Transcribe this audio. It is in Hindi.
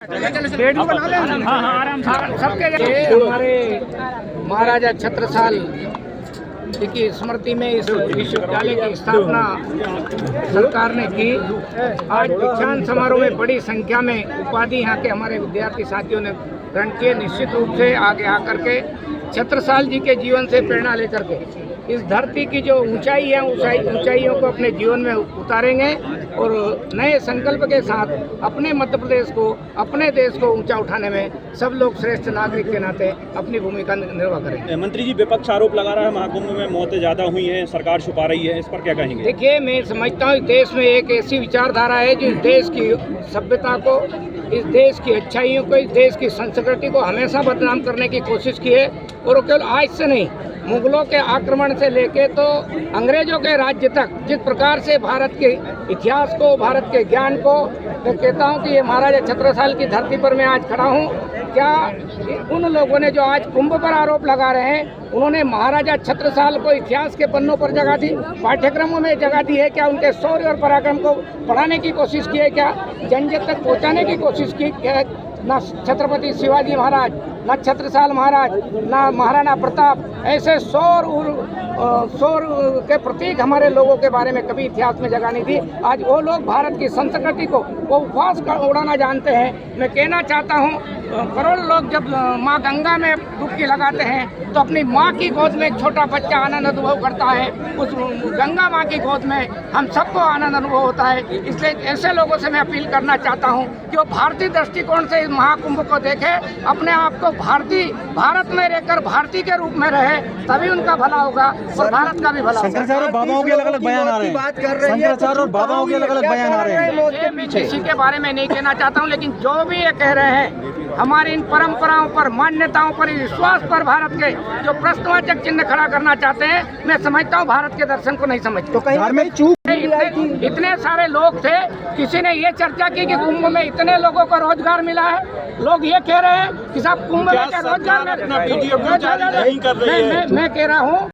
हमारे महाराजा छत्रसाल की स्मृति में इस विश्वविद्यालय की स्थापना सरकार ने की। आज दीक्षांत समारोह में बड़ी संख्या में उपाधि यहाँ के हमारे विद्यार्थी साथियों ने ग्रहण किए। निश्चित रूप से आगे आकर के छत्रसाल जी के जीवन से प्रेरणा लेकर के इस धरती की जो ऊंचाई है ऊंचाइयों को अपने जीवन में उतारेंगे और नए संकल्प के साथ अपने मध्य प्रदेश को, अपने देश को ऊंचा उठाने में सब लोग श्रेष्ठ नागरिक के नाते अपनी भूमिका निर्वाह करेंगे। मंत्री जी, विपक्ष आरोप लगा रहा है महाकुंभ में मौतें ज़्यादा हुई हैं, सरकार छुपा रही है, इस पर क्या कहेंगे? देखिए, मैं समझता हूँ इस देश में एक ऐसी विचारधारा है जो इस देश की सभ्यता को, इस देश की अच्छाइयों को, इस देश की संस्कृति को हमेशा बदनाम करने की कोशिश की है। और केवल आज से नहीं, मुगलों के आक्रमण से लेके तो अंग्रेजों के राज्य तक जिस प्रकार से भारत के इतिहास को, भारत के ज्ञान को, मैं कहता हूँ कि ये महाराजा छत्रसाल की धरती पर मैं आज खड़ा हूँ। क्या उन लोगों ने जो आज कुंभ पर आरोप लगा रहे हैं, उन्होंने महाराजा छत्रसाल को इतिहास के पन्नों पर जगह दी, पाठ्यक्रमों में जगह दी है? क्या उनके शौर्य और पराक्रम को पढ़ाने की कोशिश की है? क्या जन जन तक पहुँचाने की कोशिश की? न छत्रपति शिवाजी महाराज, न छत्रसाल महाराज, न महाराणा प्रताप ऐसे शौर के प्रतीक हमारे लोगों के बारे में कभी इतिहास में जगह नहीं थी। आज वो लोग भारत की संस्कृति को वो उपवास कर उड़ाना जानते हैं। मैं कहना चाहता हूँ, करोड़ लोग जब माँ गंगा में डुबकी लगाते हैं तो अपनी माँ की गोद में एक छोटा बच्चा आनंद अनुभव करता है। उस गंगा माँ की गोद में हम सबको आनंद अनुभव होता है। इसलिए ऐसे लोगों से मैं अपील करना चाहता हूँ कि वो भारतीय दृष्टिकोण से इस महाकुंभ को देखे, अपने आप को भारत में रहकर भारतीय के रूप में रहे, तभी उनका भला होगा और भारत का भी भला होगा। शंकराचार्य और बाबाओं के अलग-अलग बयान आ रहे हैं। शंकराचार्य और बाबाओं के अलग-अलग बयान आ रहे हैं। मैं किसी के बारे में नहीं कहना चाहता हूँ, लेकिन जो भी ये कह रहे हैं, हमारी इन परंपराओं पर, मान्यताओं पर, विश्वास पर भारत के जो प्रश्नवाचक चिन्ह खड़ा करना चाहते हैं, मैं समझता हूँ भारत के दर्शन को नहीं समझते। तो कहीं में चूक इतने सारे लोग थे, किसी ने ये चर्चा की कि कुंभ में इतने लोगों को रोजगार मिला है। लोग ये कह रहे हैं कि साहब कुंभ में रोजगार, मैं कह रहा हूँ